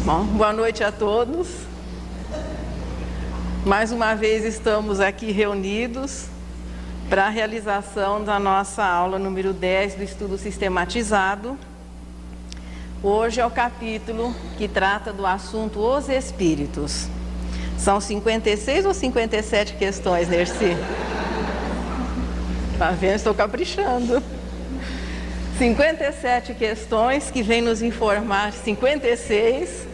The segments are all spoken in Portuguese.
Bom, boa noite a todos. Mais uma vez estamos aqui reunidos para a realização da nossa aula número 10 do estudo sistematizado. Hoje é o capítulo que trata do assunto os espíritos. São 56 ou 57 questões, Nerci? Tá vendo? Estou caprichando. 57 questões que vêm nos informar, 56,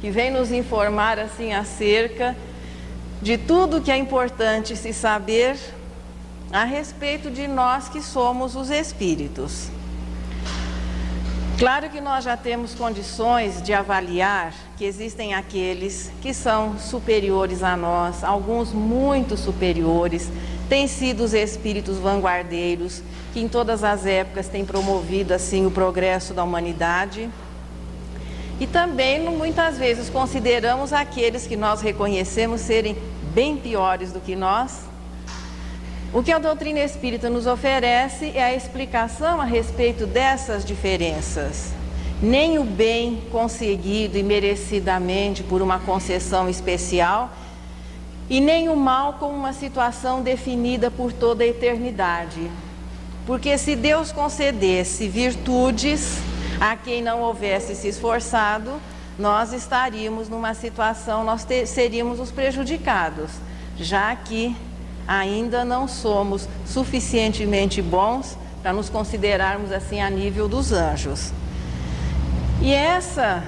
que vêm nos informar assim acerca de tudo que é importante se saber a respeito de nós que somos os espíritos. Claro que nós já temos condições de avaliar que existem aqueles que são superiores a nós, alguns muito superiores, têm sido os espíritos vanguardeiros, que em todas as épocas têm promovido assim o progresso da humanidade. E também muitas vezes consideramos aqueles que nós reconhecemos serem bem piores do que nós. O que a doutrina espírita nos oferece é a explicação a respeito dessas diferenças. Nem o bem conseguido e merecidamente por uma concessão especial, e nem o mal como uma situação definida por toda a eternidade. Porque se Deus concedesse virtudes a quem não houvesse se esforçado, nós estaríamos numa situação, seríamos os prejudicados, já que ainda não somos suficientemente bons para nos considerarmos assim a nível dos anjos. E essa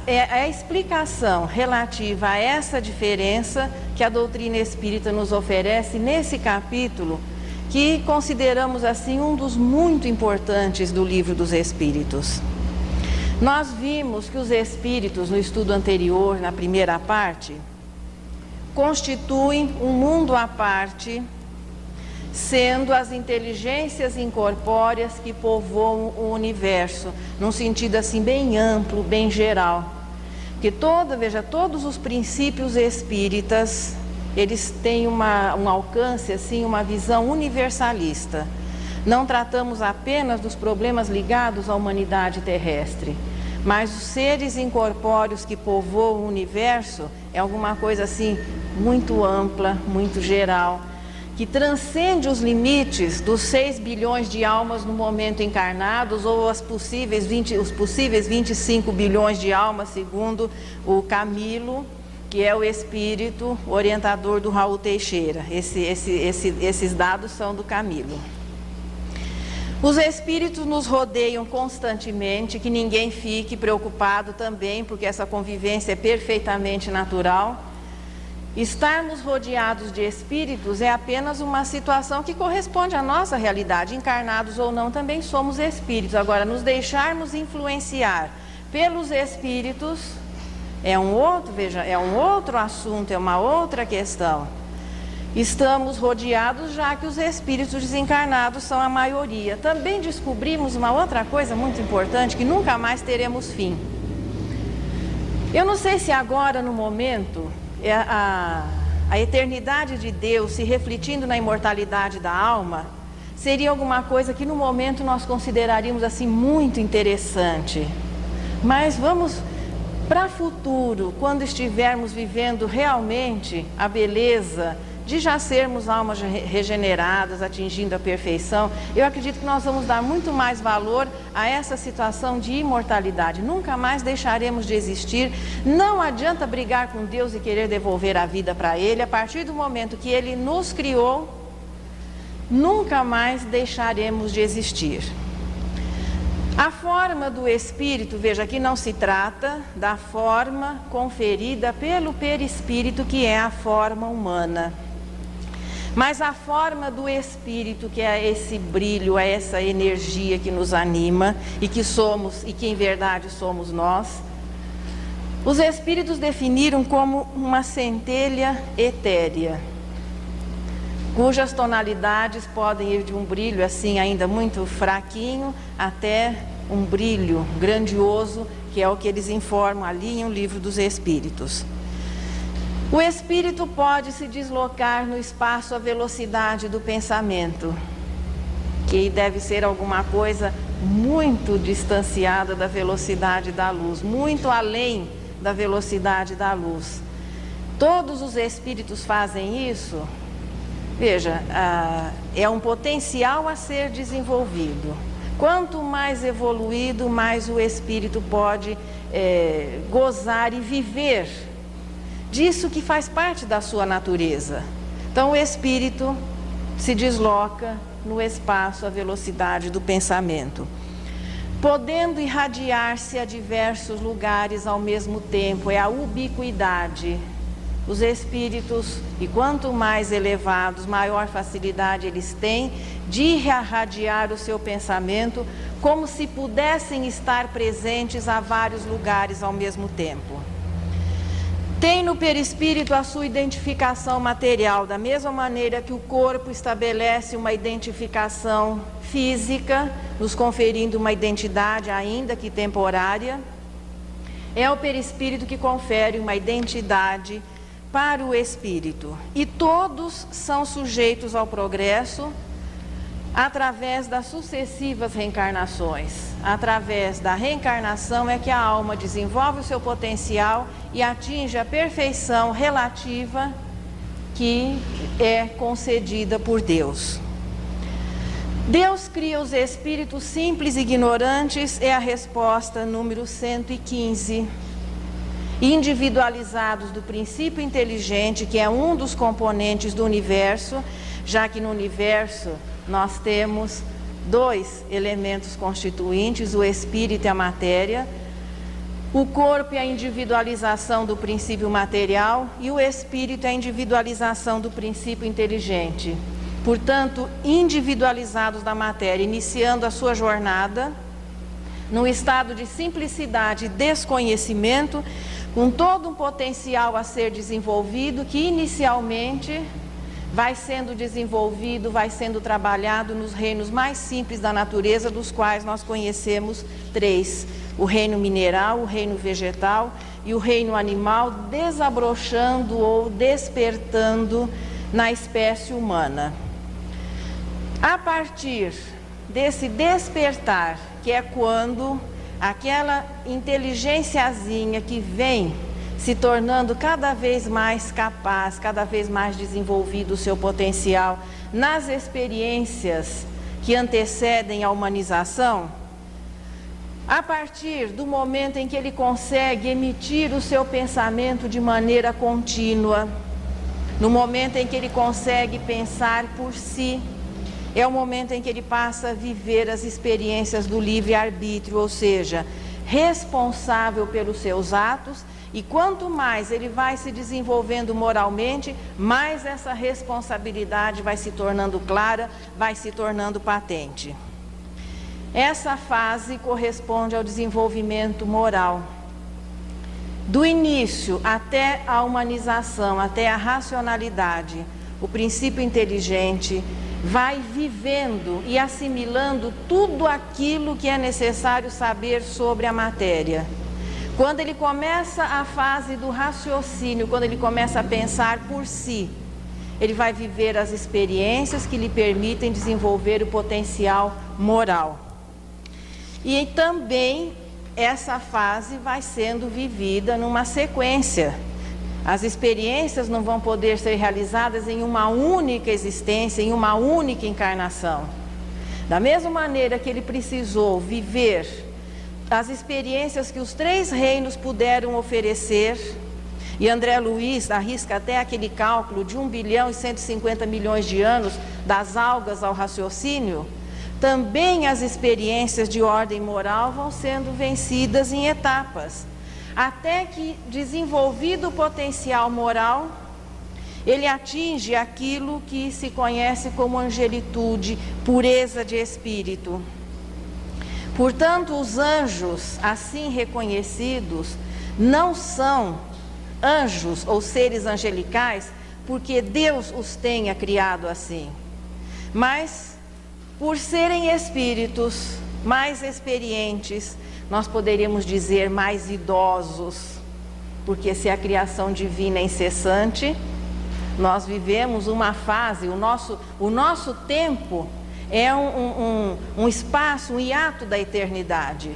é a explicação relativa a essa diferença que a doutrina espírita nos oferece nesse capítulo, que consideramos assim um dos muito importantes do Livro dos Espíritos. Nós vimos que os espíritos, no estudo anterior, na primeira parte, constituem um mundo à parte, sendo as inteligências incorpóreas que povoam o universo, num sentido assim bem amplo, bem geral. Porque todos os princípios espíritas, eles têm um alcance, assim, uma visão universalista. Não tratamos apenas dos problemas ligados à humanidade terrestre, mas os seres incorpóreos que povoam o universo é alguma coisa assim muito ampla, muito geral, que transcende os limites dos 6 bilhões de almas no momento encarnados, ou os possíveis 25 bilhões de almas, segundo o Camilo, que é o espírito orientador do Raul Teixeira. Esses dados são do Camilo. Os espíritos nos rodeiam constantemente, que ninguém fique preocupado também, porque essa convivência é perfeitamente natural. Estarmos rodeados de espíritos é apenas uma situação que corresponde à nossa realidade, encarnados ou não, também somos espíritos. Agora, nos deixarmos influenciar pelos espíritos é um outro assunto, é uma outra questão. Estamos rodeados, já que os espíritos desencarnados são a maioria. Também descobrimos uma outra coisa muito importante, que nunca mais teremos fim. Eu não sei se agora, no momento, a eternidade de Deus se refletindo na imortalidade da alma, seria alguma coisa que no momento nós consideraríamos assim muito interessante. Mas vamos para o futuro, quando estivermos vivendo realmente a beleza de já sermos almas regeneradas, atingindo a perfeição, eu acredito que nós vamos dar muito mais valor a essa situação de imortalidade. Nunca mais deixaremos de existir. Não adianta brigar com Deus e querer devolver a vida para Ele. A partir do momento que Ele nos criou, nunca mais deixaremos de existir. A forma do espírito, veja, aqui não se trata da forma conferida pelo perispírito, que é a forma humana, mas a forma do espírito, que é esse brilho, é essa energia que nos anima e que somos, e que em verdade somos nós. Os espíritos definiram como uma centelha etérea, cujas tonalidades podem ir de um brilho assim ainda muito fraquinho até um brilho grandioso, que é o que eles informam ali em O Livro dos Espíritos. O espírito pode se deslocar no espaço à velocidade do pensamento, que deve ser alguma coisa muito distanciada da velocidade da luz, muito além da velocidade da luz. Todos os espíritos fazem isso. Veja, é um potencial a ser desenvolvido. Quanto mais evoluído, mais o espírito pode gozar e viver disso que faz parte da sua natureza. Então o espírito se desloca no espaço à velocidade do pensamento, podendo irradiar-se a diversos lugares ao mesmo tempo. É a ubiquidade. Os espíritos, e quanto mais elevados, maior facilidade eles têm de irradiar o seu pensamento, como se pudessem estar presentes a vários lugares ao mesmo tempo. Tem no perispírito a sua identificação material, da mesma maneira que o corpo estabelece uma identificação física, nos conferindo uma identidade, ainda que temporária. É o perispírito que confere uma identidade para o espírito. E todos são sujeitos ao progresso através das sucessivas reencarnações. Através da reencarnação é que a alma desenvolve o seu potencial e atinge a perfeição relativa que é concedida por Deus. Deus cria os espíritos simples e ignorantes, é a resposta número 115. Individualizados do princípio inteligente, que é um dos componentes do universo, já que no universo nós temos dois elementos constituintes, o espírito e a matéria. O corpo é a individualização do princípio material e o espírito é a individualização do princípio inteligente. Portanto, individualizados da matéria, iniciando a sua jornada num estado de simplicidade e desconhecimento, com todo um potencial a ser desenvolvido, que inicialmente vai sendo desenvolvido, vai sendo trabalhado nos reinos mais simples da natureza, dos quais nós conhecemos três: o reino mineral, o reino vegetal e o reino animal, desabrochando ou despertando na espécie humana. A partir desse despertar, que é quando aquela inteligênciazinha que vem se tornando cada vez mais capaz, cada vez mais desenvolvido o seu potencial nas experiências que antecedem a humanização, a partir do momento em que ele consegue emitir o seu pensamento de maneira contínua, no momento em que ele consegue pensar por si, é o momento em que ele passa a viver as experiências do livre-arbítrio, ou seja, responsável pelos seus atos. E quanto mais ele vai se desenvolvendo moralmente, mais essa responsabilidade vai se tornando clara, vai se tornando patente. Essa fase corresponde ao desenvolvimento moral. Do início até a humanização, até a racionalidade, o princípio inteligente vai vivendo e assimilando tudo aquilo que é necessário saber sobre a matéria. Quando ele começa a fase do raciocínio, quando ele começa a pensar por si, ele vai viver as experiências que lhe permitem desenvolver o potencial moral. E também essa fase vai sendo vivida numa sequência. As experiências não vão poder ser realizadas em uma única existência, em uma única encarnação. Da mesma maneira que ele precisou viver as experiências que os três reinos puderam oferecer, e André Luiz arrisca até aquele cálculo de 1 bilhão e 150 milhões de anos das algas ao raciocínio, também as experiências de ordem moral vão sendo vencidas em etapas, até que, desenvolvido o potencial moral, ele atinge aquilo que se conhece como angelitude, pureza de espírito. Portanto, os anjos, assim reconhecidos, não são anjos ou seres angelicais porque Deus os tenha criado assim, mas por serem espíritos mais experientes, nós poderíamos dizer mais idosos, porque se a criação divina é incessante, nós vivemos uma fase, o nosso tempo é um espaço, um hiato da eternidade.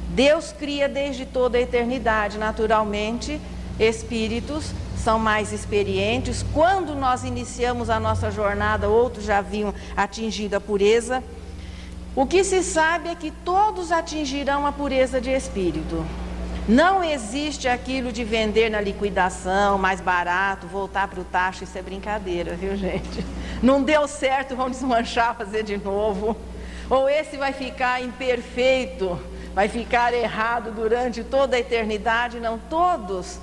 Deus cria desde toda a eternidade. Naturalmente, espíritos são mais experientes. Quando nós iniciamos a nossa jornada, outros já haviam atingido a pureza. O que se sabe é que todos atingirão a pureza de espírito. Não existe aquilo de vender na liquidação, mais barato, voltar para o tacho. Isso é brincadeira, viu, gente? Não deu certo, vamos desmanchar, fazer de novo. Ou esse vai ficar imperfeito, vai ficar errado durante toda a eternidade. Não, todos.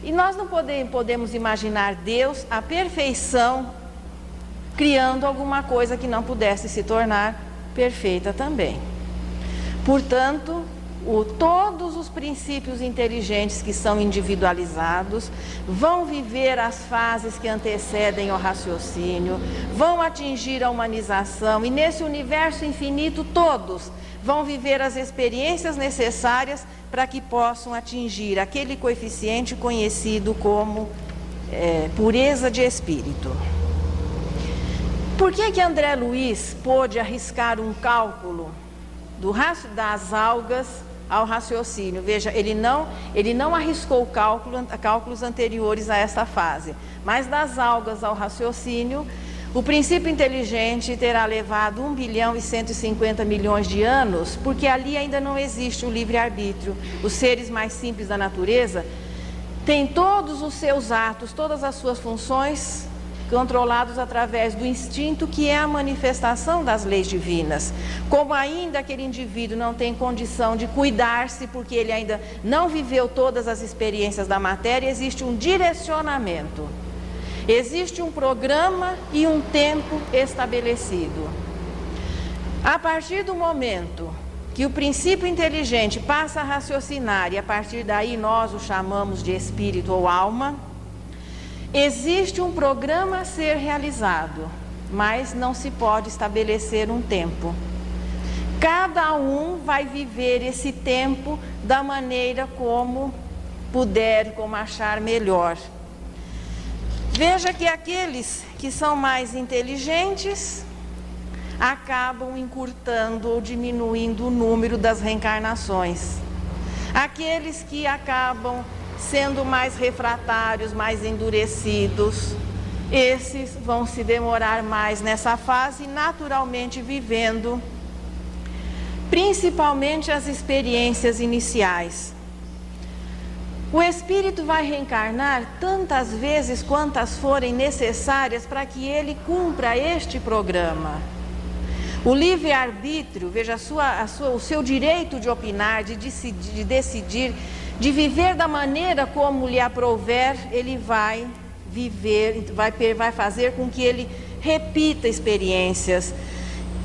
E nós não podemos imaginar Deus, a perfeição, criando alguma coisa que não pudesse se tornar perfeita também. Portanto, todos os princípios inteligentes que são individualizados vão viver as fases que antecedem o raciocínio, vão atingir a humanização, e nesse universo infinito todos vão viver as experiências necessárias para que possam atingir aquele coeficiente conhecido como pureza de espírito. Por que André Luiz pôde arriscar um cálculo das algas ao raciocínio? Veja, ele não arriscou cálculos anteriores a essa fase, mas das algas ao raciocínio, o princípio inteligente terá levado 1 bilhão e 150 milhões de anos, porque ali ainda não existe o livre-arbítrio. Os seres mais simples da natureza têm todos os seus atos, todas as suas funções controlados através do instinto, que é a manifestação das leis divinas. Como ainda aquele indivíduo não tem condição de cuidar-se, porque ele ainda não viveu todas as experiências da matéria, existe um direcionamento, existe um programa e um tempo estabelecido. A partir do momento que o princípio inteligente passa a raciocinar, e a partir daí nós o chamamos de espírito ou alma, existe um programa a ser realizado, mas não se pode estabelecer um tempo. Cada um vai viver esse tempo da maneira como puder, como achar melhor. Veja que aqueles que são mais inteligentes acabam encurtando ou diminuindo o número das reencarnações. Aqueles que acabam sendo mais refratários, mais endurecidos, esses vão se demorar mais nessa fase, naturalmente vivendo principalmente as experiências iniciais. O espírito vai reencarnar tantas vezes quantas forem necessárias para que ele cumpra este programa. O livre-arbítrio, veja, o seu direito de opinar, de decidir, de viver da maneira como lhe aprouver, ele vai viver, vai fazer com que ele repita experiências,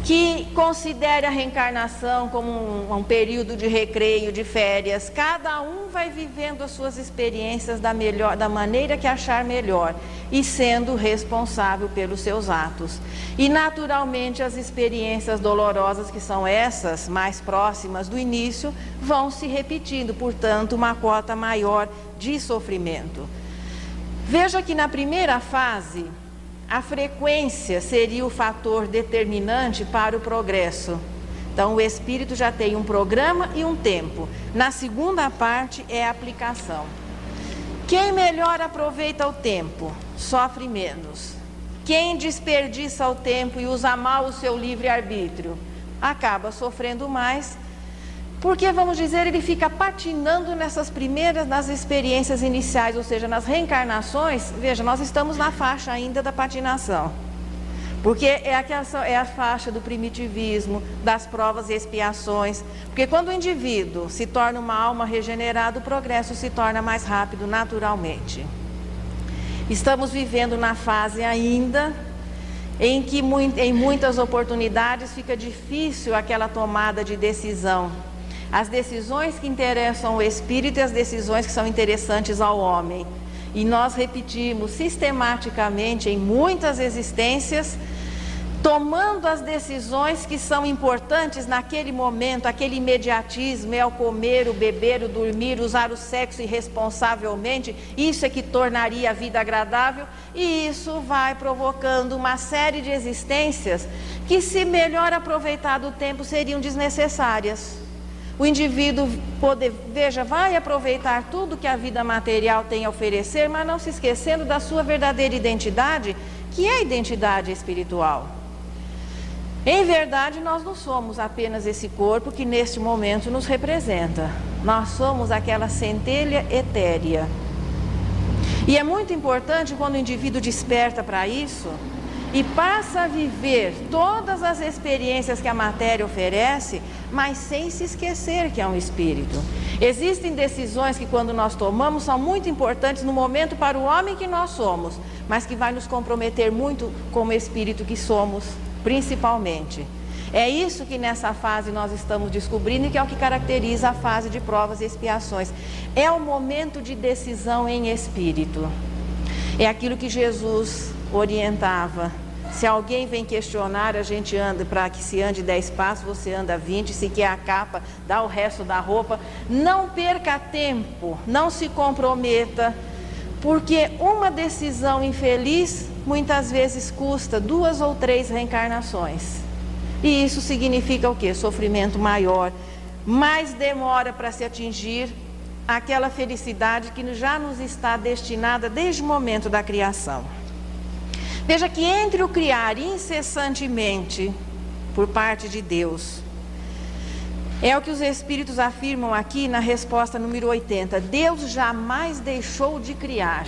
que considere a reencarnação como um período de recreio, de férias. Cada um vai vivendo as suas experiências da maneira que achar melhor e sendo responsável pelos seus atos. E naturalmente as experiências dolorosas, que são essas mais próximas do início, vão se repetindo, portanto uma cota maior de sofrimento. Veja que na primeira fase a frequência seria o fator determinante para o progresso. Então o espírito já tem um programa e um tempo. Na segunda parte é a aplicação. Quem melhor aproveita o tempo sofre menos. Quem desperdiça o tempo e usa mal o seu livre-arbítrio acaba sofrendo mais, porque, vamos dizer, ele fica patinando nas experiências iniciais, ou seja, nas reencarnações. Veja, nós estamos na faixa ainda da patinação, porque é a faixa do primitivismo, das provas e expiações, porque quando o indivíduo se torna uma alma regenerada, o progresso se torna mais rápido naturalmente. Estamos vivendo na fase ainda em que em muitas oportunidades fica difícil aquela tomada de decisão. As decisões que interessam o espírito e as decisões que são interessantes ao homem. E nós repetimos sistematicamente em muitas existências, tomando as decisões que são importantes naquele momento, aquele imediatismo, é o comer, o beber, o dormir, usar o sexo irresponsavelmente, isso é que tornaria a vida agradável, e isso vai provocando uma série de existências que, se melhor aproveitado o tempo, seriam desnecessárias. O indivíduo vai aproveitar tudo que a vida material tem a oferecer, mas não se esquecendo da sua verdadeira identidade, que é a identidade espiritual. Em verdade, nós não somos apenas esse corpo que neste momento nos representa. Nós somos aquela centelha etérea. E é muito importante quando o indivíduo desperta para isso e passa a viver todas as experiências que a matéria oferece, mas sem se esquecer que é um espírito. Existem decisões que quando nós tomamos são muito importantes no momento para o homem que nós somos, mas que vai nos comprometer muito como espírito que somos, principalmente. É isso que nessa fase nós estamos descobrindo e que é o que caracteriza a fase de provas e expiações. É o momento de decisão em espírito. É aquilo que Jesus orientava. Se alguém vem questionar, a gente anda, para que se ande 10 passos, você anda 20, se quer a capa, dá o resto da roupa. Não perca tempo, não se comprometa, porque uma decisão infeliz muitas vezes custa 2 ou 3 reencarnações. E isso significa o quê? Sofrimento maior, mais demora para se atingir aquela felicidade que já nos está destinada desde o momento da criação. Veja que entre o criar incessantemente por parte de Deus, é o que os Espíritos afirmam aqui na resposta número 80. Deus jamais deixou de criar.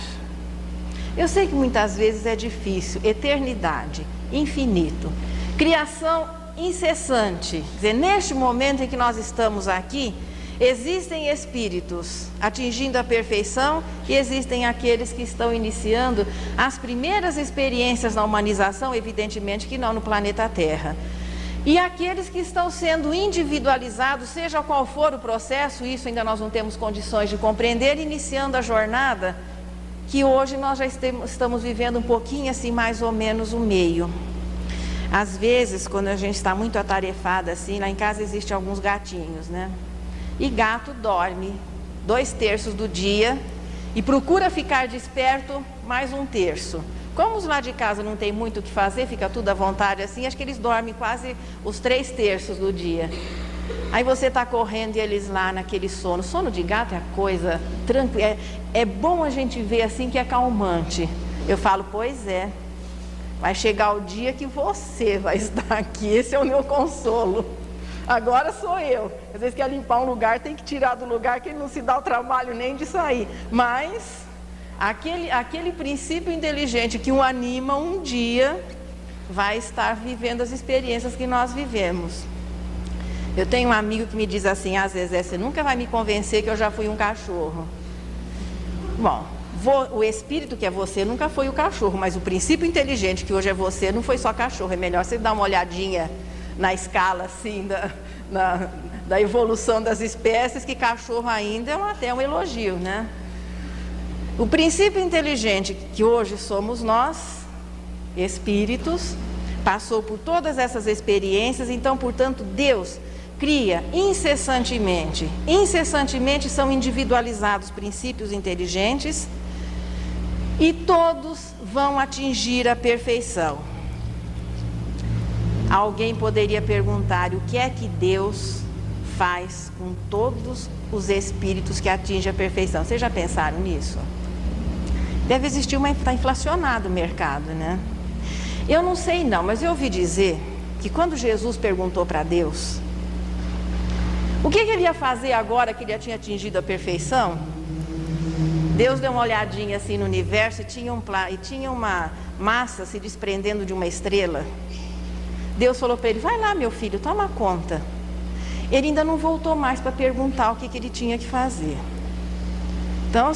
Eu sei que muitas vezes é difícil, eternidade, infinito, criação incessante. Quer dizer, neste momento em que nós estamos aqui, existem espíritos atingindo a perfeição e existem aqueles que estão iniciando as primeiras experiências na humanização, evidentemente que não no planeta Terra. E aqueles que estão sendo individualizados, seja qual for o processo, isso ainda nós não temos condições de compreender, iniciando a jornada que hoje nós já estamos vivendo um pouquinho assim, mais ou menos o meio. Às vezes, quando a gente está muito atarefada assim, lá em casa existem alguns gatinhos, né? E gato dorme 2/3 do dia e procura ficar desperto mais 1/3. Como os lá de casa não tem muito o que fazer, fica tudo à vontade assim, acho que eles dormem quase os 3/3 do dia. Aí você está correndo e eles lá naquele sono. Sono de gato é a coisa tranquila, é bom a gente ver assim que é calmante. Eu falo, pois é, vai chegar o dia que você vai estar aqui, esse é o meu consolo. Agora sou eu. Às vezes quer limpar um lugar, tem que tirar do lugar que ele não se dá o trabalho nem de sair. Mas aquele princípio inteligente que o anima um dia vai estar vivendo as experiências que nós vivemos. Eu tenho um amigo que me diz assim, Zezé, você nunca vai me convencer que eu já fui um cachorro. Bom, o espírito que é você nunca foi o cachorro, mas o princípio inteligente que hoje é você não foi só cachorro. É melhor você dar uma olhadinha na escala assim da evolução das espécies, que cachorro ainda é até um elogio, né? O princípio inteligente que hoje somos nós, espíritos, passou por todas essas experiências, então, portanto, Deus cria incessantemente. Incessantemente são individualizados princípios inteligentes e todos vão atingir a perfeição. Alguém poderia perguntar, o que é que Deus faz com todos os espíritos que atingem a perfeição? Vocês já pensaram nisso? Deve existir está inflacionado o mercado, né? Eu não sei não, mas eu ouvi dizer que quando Jesus perguntou para Deus, o que ele ia fazer agora que ele já tinha atingido a perfeição? Deus deu uma olhadinha assim no universo e tinha uma massa se desprendendo de uma estrela. Deus falou para ele, vai lá meu filho, toma conta. Ele ainda não voltou mais para perguntar o que ele tinha que fazer. Então,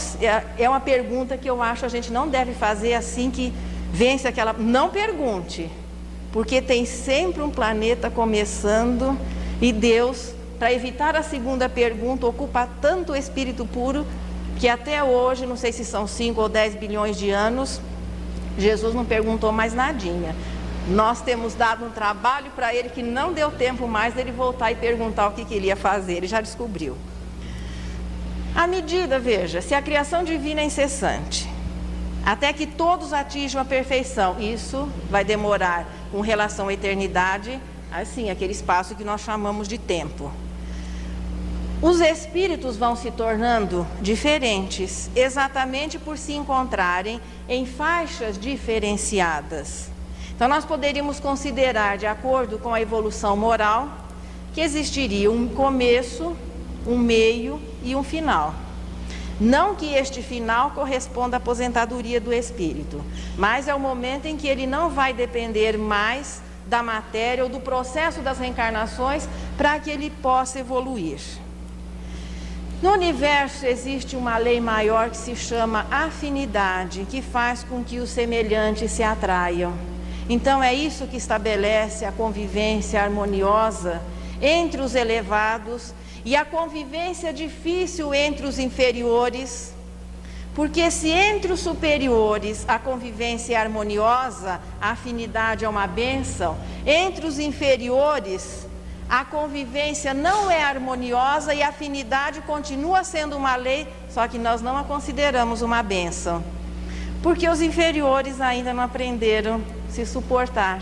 é uma pergunta que eu acho a gente não deve fazer assim que vence aquela... Não pergunte, porque tem sempre um planeta começando e Deus, para evitar a segunda pergunta, ocupa tanto o espírito puro que até hoje, não sei se são 5 ou 10 bilhões de anos, Jesus não perguntou mais nadinha. Nós temos dado um trabalho para ele que não deu tempo mais dele voltar e perguntar o que ele ia fazer, ele já descobriu. À medida, veja, se a criação divina é incessante, até que todos atinjam a perfeição, isso vai demorar com relação à eternidade, assim, aquele espaço que nós chamamos de tempo. Os espíritos vão se tornando diferentes, exatamente por se encontrarem em faixas diferenciadas. Então, nós poderíamos considerar, de acordo com a evolução moral, que existiria um começo, um meio e um final. Não que este final corresponda à aposentadoria do espírito, mas é o momento em que ele não vai depender mais da matéria ou do processo das reencarnações para que ele possa evoluir. No universo existe uma lei maior que se chama afinidade, que faz com que os semelhantes se atraiam. Então é isso que estabelece a convivência harmoniosa entre os elevados e a convivência difícil entre os inferiores, porque se entre os superiores a convivência é harmoniosa, a afinidade é uma bênção, entre os inferiores a convivência não é harmoniosa e a afinidade continua sendo uma lei, só que nós não a consideramos uma bênção, porque os inferiores ainda não aprenderam a se suportar.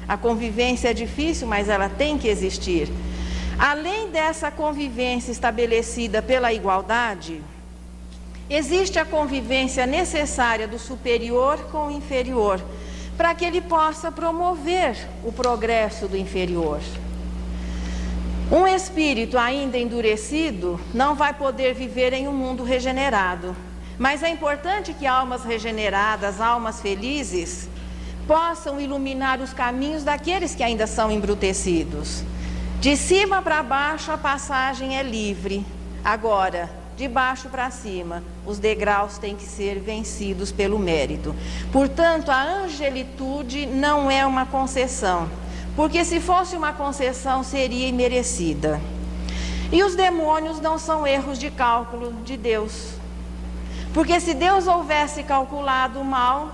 A convivência é difícil, mas ela tem que existir. Além dessa convivência estabelecida pela igualdade, existe a convivência necessária do superior com o inferior, para que ele possa promover o progresso do inferior. Um espírito ainda endurecido não vai poder viver em um mundo regenerado, mas é importante que almas regeneradas, almas felizes, possam iluminar os caminhos daqueles que ainda são embrutecidos. De cima para baixo a passagem é livre, agora, de baixo para cima, os degraus têm que ser vencidos pelo mérito. Portanto, a angelitude não é uma concessão, porque se fosse uma concessão seria imerecida. E os demônios não são erros de cálculo de Deus, porque se Deus houvesse calculado o mal,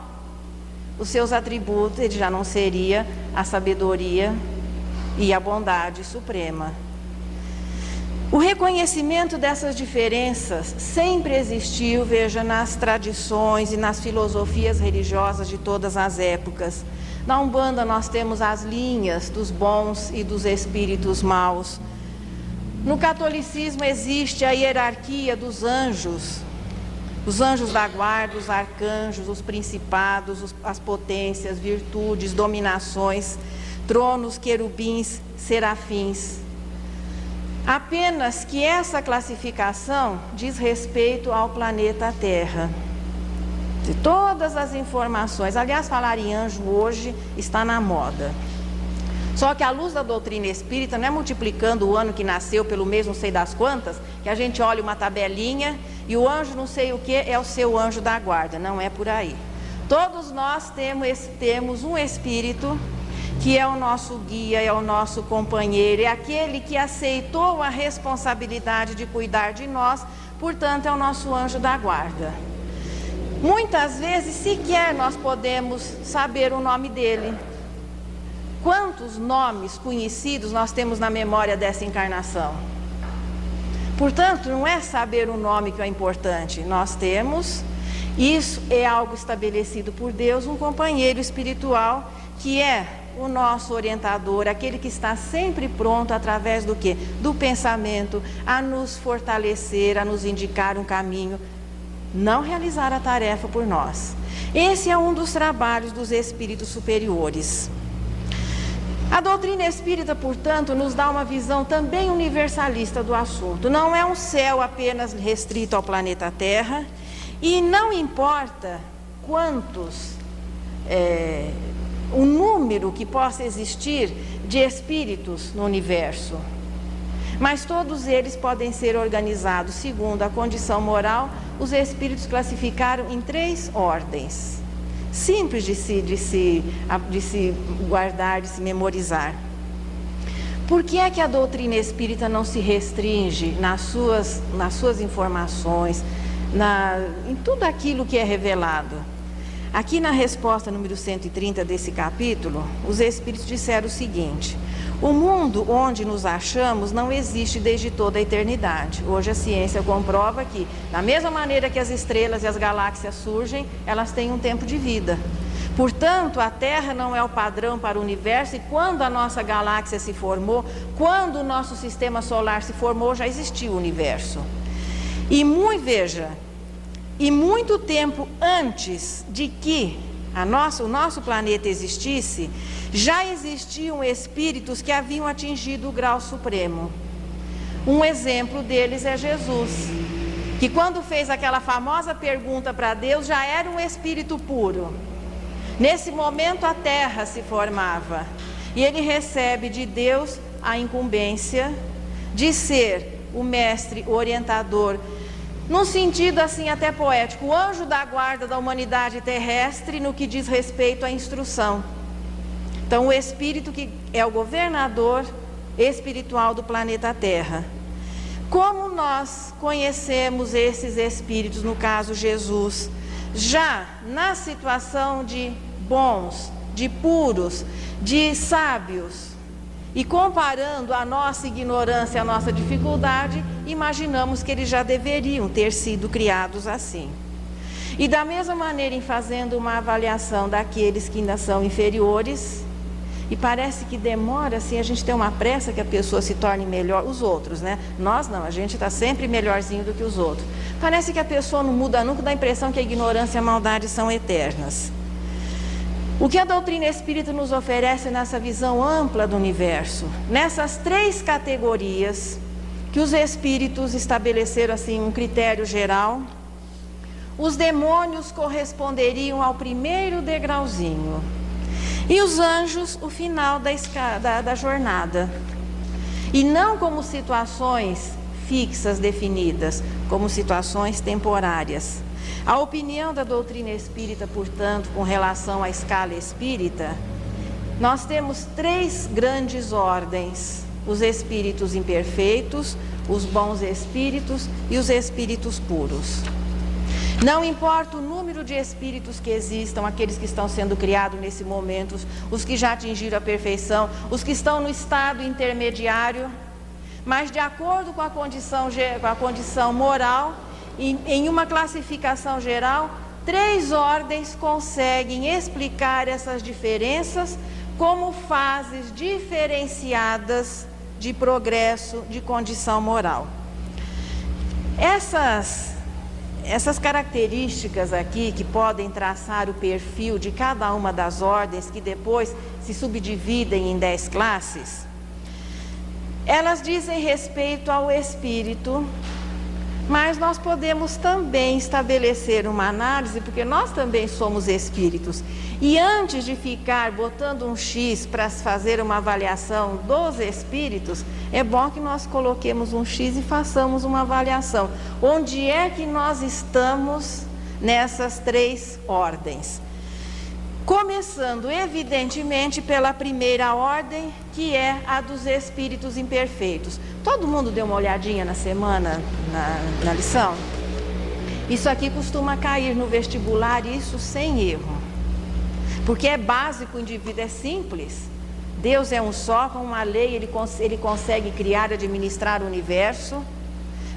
os seus atributos, ele já não seria a sabedoria e a bondade suprema. O reconhecimento dessas diferenças sempre existiu, veja, nas tradições e nas filosofias religiosas de todas as épocas. Na Umbanda nós temos as linhas dos bons e dos espíritos maus. No catolicismo existe a hierarquia dos anjos, os anjos da guarda, os arcanjos, os principados, as potências, virtudes, dominações, tronos, querubins, serafins. Apenas que essa classificação diz respeito ao planeta Terra. De todas as informações, aliás, falar em anjo hoje está na moda. Só que a luz da doutrina espírita não é multiplicando o ano que nasceu pelo mês não sei das quantas, que a gente olha uma tabelinha e o anjo não sei o que é o seu anjo da guarda. Não é por aí. Todos nós temos um espírito que é o nosso guia, é o nosso companheiro, é aquele que aceitou a responsabilidade de cuidar de nós, portanto é o nosso anjo da guarda. Muitas vezes sequer nós podemos saber o nome dele. Quantos nomes conhecidos nós temos na memória dessa encarnação? Portanto, não é saber o nome que é importante, nós temos, isso é algo estabelecido por Deus, um companheiro espiritual que é o nosso orientador, aquele que está sempre pronto através do quê? Do pensamento, a nos fortalecer, a nos indicar um caminho, não realizar a tarefa por nós. Esse é um dos trabalhos dos espíritos superiores. A doutrina espírita, portanto, nos dá uma visão também universalista do assunto. Não é um céu apenas restrito ao planeta Terra, e não importa quantos, o número que possa existir de espíritos no universo, mas todos eles podem ser organizados segundo a condição moral. Os espíritos classificaram em 3 ordens, simples de se guardar, de se memorizar. Por que é que a doutrina espírita não se restringe nas suas informações, em tudo aquilo que é revelado? Aqui na resposta número 130 desse capítulo, os espíritos disseram o seguinte: o mundo onde nos achamos não existe desde toda a eternidade. Hoje a ciência comprova que, da mesma maneira que as estrelas e as galáxias surgem, elas têm um tempo de vida. Portanto, a Terra não é o padrão para o universo, e quando a nossa galáxia se formou, quando o nosso sistema solar se formou, já existia o universo. E muito tempo antes de que o nosso planeta existisse, já existiam espíritos que haviam atingido o grau supremo. Um exemplo deles é Jesus, que quando fez aquela famosa pergunta para Deus, já era um espírito puro. Nesse momento a Terra se formava, e ele recebe de Deus a incumbência de ser o mestre, o orientador, num sentido assim até poético, o anjo da guarda da humanidade terrestre no que diz respeito à instrução. Então o espírito que é o governador espiritual do planeta Terra. Como nós conhecemos esses espíritos, no caso Jesus, já na situação de bons, de puros, de sábios, e comparando a nossa ignorância, a nossa dificuldade, imaginamos que eles já deveriam ter sido criados assim. E da mesma maneira, em fazendo uma avaliação daqueles que ainda são inferiores, e parece que demora, assim, a gente tem uma pressa que a pessoa se torne melhor, os outros, né? Nós não, a gente está sempre melhorzinho do que os outros. Parece que a pessoa não muda nunca, dá a impressão que a ignorância e a maldade são eternas. O que a doutrina espírita nos oferece nessa visão ampla do universo, nessas 3 categorias que os espíritos estabeleceram assim um critério geral, os demônios corresponderiam ao primeiro degrauzinho e os anjos o final da jornada, e não como situações fixas, definidas, como situações temporárias. A opinião da doutrina espírita, portanto, com relação à escala espírita, nós temos 3 grandes ordens: os espíritos imperfeitos, os bons espíritos e os espíritos puros. Não importa o número de espíritos que existam, aqueles que estão sendo criados nesse momento, os que já atingiram a perfeição, os que estão no estado intermediário, mas de acordo com a condição moral, em uma classificação geral, 3 ordens conseguem explicar essas diferenças como fases diferenciadas de progresso de condição moral. Essas características aqui, que podem traçar o perfil de cada uma das ordens, que depois se subdividem em 10 classes, elas dizem respeito ao espírito, mas nós podemos também estabelecer uma análise, porque nós também somos espíritos. E antes de ficar botando um X para fazer uma avaliação dos espíritos, é bom que nós coloquemos um X e façamos uma avaliação. Onde é que nós estamos nessas 3 ordens? Começando, evidentemente, pela primeira ordem, que é a dos espíritos imperfeitos. Todo mundo deu uma olhadinha na semana, na lição? Isso aqui costuma cair no vestibular, isso sem erro. Porque é básico, o indivíduo é simples. Deus é um só, com uma lei ele consegue criar e administrar o universo.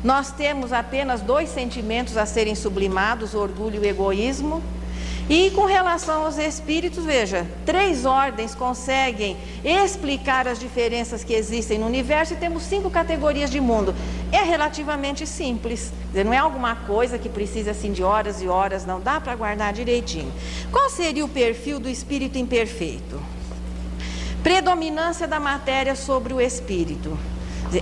Nós temos apenas 2 sentimentos a serem sublimados, o orgulho e o egoísmo. E com relação aos espíritos, veja, 3 ordens conseguem explicar as diferenças que existem no universo, e temos 5 categorias de mundo. É relativamente simples, quer dizer, não é alguma coisa que precisa assim de horas e horas, não, dá para guardar direitinho. Qual seria o perfil do espírito imperfeito? Predominância da matéria sobre o espírito.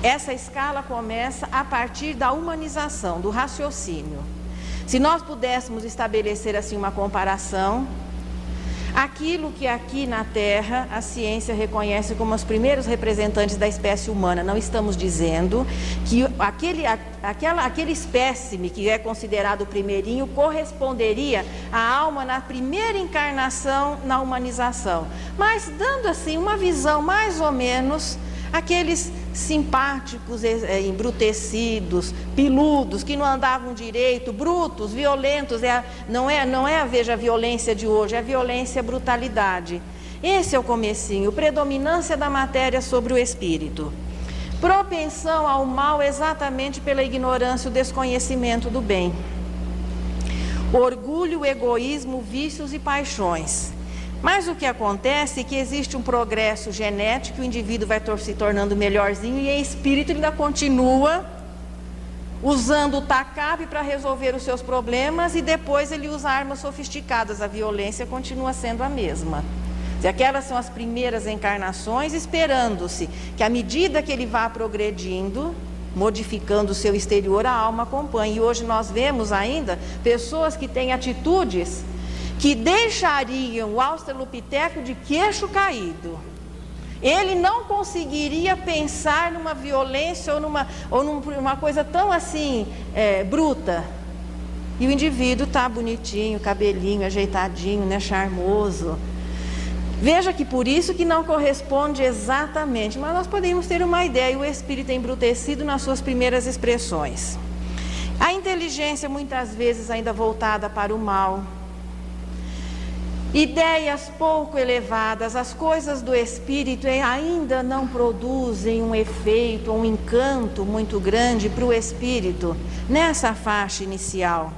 Essa escala começa a partir da humanização, do raciocínio. Se nós pudéssemos estabelecer assim uma comparação, aquilo que aqui na Terra a ciência reconhece como os primeiros representantes da espécie humana, não estamos dizendo que aquele espécime que é considerado o primeirinho corresponderia à alma na primeira encarnação na humanização, mas dando assim uma visão mais ou menos, aqueles simpáticos, embrutecidos, peludos, que não andavam direito, brutos, violentos, não é veja, a violência de hoje, é a violência, a brutalidade. Esse é o comecinho, predominância da matéria sobre o espírito. Propensão ao mal exatamente pela ignorância e o desconhecimento do bem. Orgulho, egoísmo, vícios e paixões. Mas o que acontece é que existe um progresso genético, o indivíduo vai se tornando melhorzinho e em espírito ele ainda continua usando o tacape para resolver os seus problemas e depois ele usa armas sofisticadas, a violência continua sendo a mesma. E aquelas são as primeiras encarnações, esperando-se que à medida que ele vá progredindo, modificando o seu exterior, a alma acompanhe. E hoje nós vemos ainda pessoas que têm atitudes que deixariam o australopiteco de queixo caído. Ele não conseguiria pensar numa violência ou numa coisa tão assim, bruta. E o indivíduo está bonitinho, cabelinho ajeitadinho, né, charmoso. Veja que por isso que não corresponde exatamente, mas nós podemos ter uma ideia, o espírito embrutecido nas suas primeiras expressões. A inteligência muitas vezes ainda voltada para o mal. Ideias pouco elevadas, as coisas do espírito ainda não produzem um efeito, um encanto muito grande para o espírito nessa faixa inicial.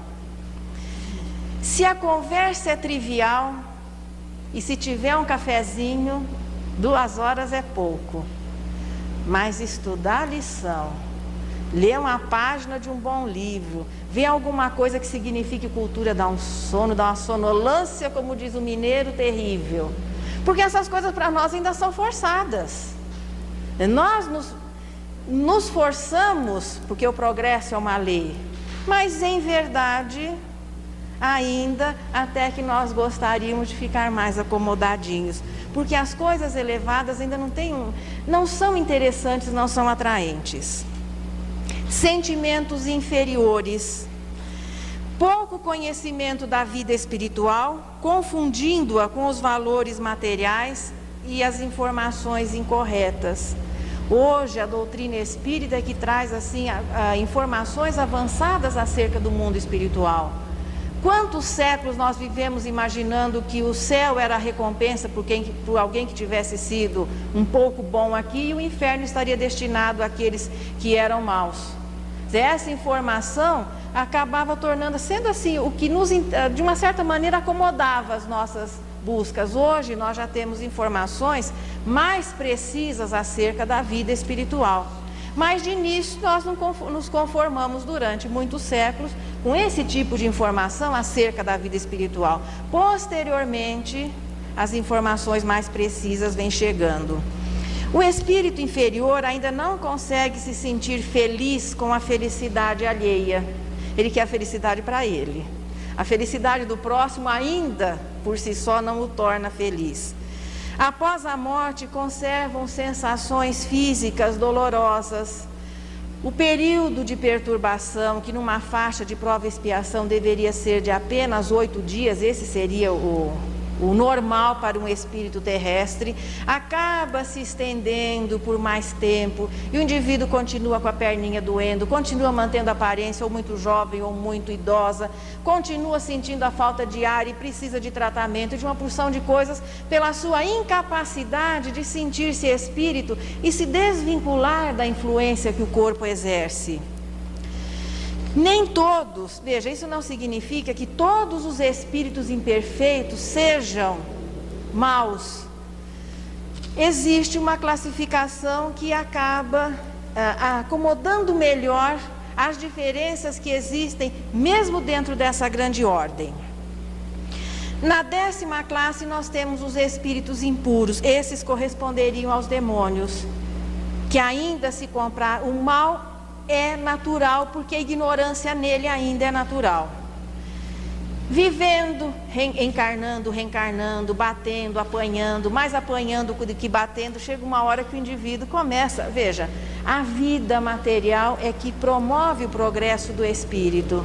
Se a conversa é trivial e se tiver um cafezinho, 2 horas é pouco. Mas estudar a lição, ler uma página de um bom livro, ver alguma coisa que signifique cultura, dá um sono, dá uma sonolância, como diz o mineiro, terrível. Porque essas coisas para nós ainda são forçadas. Nós nos forçamos, porque o progresso é uma lei, mas em verdade, ainda até que nós gostaríamos de ficar mais acomodadinhos. Porque as coisas elevadas ainda não são interessantes, não são atraentes. Sentimentos inferiores, pouco conhecimento da vida espiritual, confundindo-a com os valores materiais e as informações incorretas. Hoje a doutrina espírita é que traz assim informações avançadas acerca do mundo espiritual. Quantos séculos nós vivemos imaginando que o céu era a recompensa por alguém que tivesse sido um pouco bom aqui e o inferno estaria destinado àqueles que eram maus. Essa informação acabava sendo assim, o que de uma certa maneira acomodava as nossas buscas. Hoje nós já temos informações mais precisas acerca da vida espiritual. Mas de início nós nos conformamos durante muitos séculos com esse tipo de informação acerca da vida espiritual. Posteriormente, as informações mais precisas vêm chegando. O espírito inferior ainda não consegue se sentir feliz com a felicidade alheia. Ele quer a felicidade para ele. A felicidade do próximo ainda, por si só, não o torna feliz. Após a morte, conservam sensações físicas dolorosas. O período de perturbação, que numa faixa de prova e expiação deveria ser de apenas 8 dias, esse seria o normal para um espírito terrestre, acaba se estendendo por mais tempo e o indivíduo continua com a perninha doendo, continua mantendo a aparência ou muito jovem ou muito idosa, continua sentindo a falta de ar e precisa de tratamento, de uma porção de coisas pela sua incapacidade de sentir-se espírito e se desvincular da influência que o corpo exerce. Nem todos, veja, isso não significa que todos os espíritos imperfeitos sejam maus. Existe uma classificação que acaba acomodando melhor as diferenças que existem, mesmo dentro dessa grande ordem. Na 10ª classe nós temos os espíritos impuros, esses corresponderiam aos demônios, que ainda se comprar o mal é natural, porque a ignorância nele ainda é natural. Vivendo, encarnando, reencarnando, batendo, apanhando, mais apanhando do que batendo, chega uma hora que o indivíduo começa, veja, a vida material é que promove o progresso do espírito.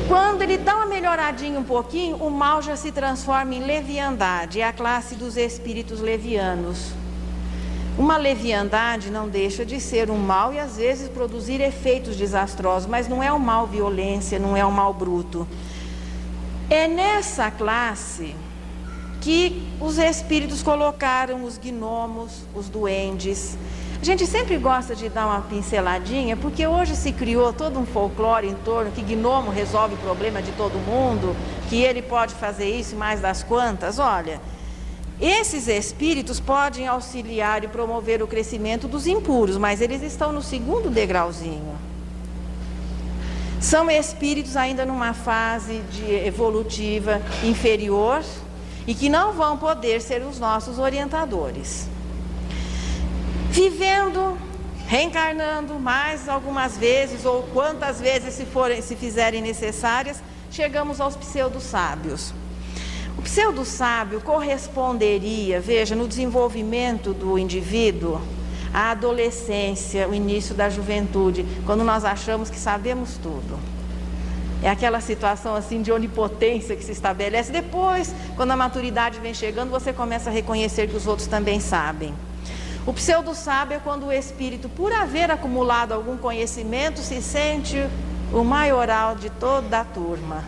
Quando ele dá uma melhoradinha um pouquinho, o mal já se transforma em leviandade, é a classe dos espíritos levianos. Uma leviandade não deixa de ser um mal e às vezes produzir efeitos desastrosos, mas não é um mal violência, não é um mal bruto. É nessa classe que os espíritos colocaram os gnomos, os duendes, A gente sempre gosta de dar uma pinceladinha, porque hoje se criou todo um folclore em torno que gnomo resolve o problema de todo mundo, que ele pode fazer isso e mais das quantas. Olha, esses espíritos podem auxiliar e promover o crescimento dos impuros, mas eles estão no segundo degrauzinho. São espíritos ainda numa fase evolutiva inferior e que não vão poder ser os nossos orientadores. Vivendo, reencarnando mais algumas vezes ou quantas vezes se fizerem necessárias, chegamos aos pseudo-sábios. O pseudo-sábio corresponderia, veja, no desenvolvimento do indivíduo, à adolescência, o início da juventude, quando nós achamos que sabemos tudo. É aquela situação assim de onipotência que se estabelece. Depois, quando a maturidade vem chegando, você começa a reconhecer que os outros também sabem. O pseudo-sábio é quando o espírito, por haver acumulado algum conhecimento, se sente o maioral de toda a turma.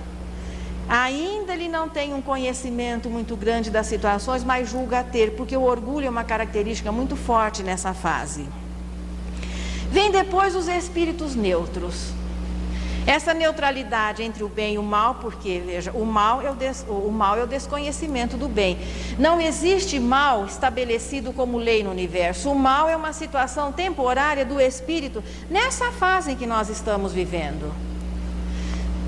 Ainda ele não tem um conhecimento muito grande das situações, mas julga ter, porque o orgulho é uma característica muito forte nessa fase. Vem depois os espíritos neutros. Essa neutralidade entre o bem e o mal, porque, veja, o mal é o desconhecimento do bem. Não existe mal estabelecido como lei no universo. O mal é uma situação temporária do espírito nessa fase em que nós estamos vivendo.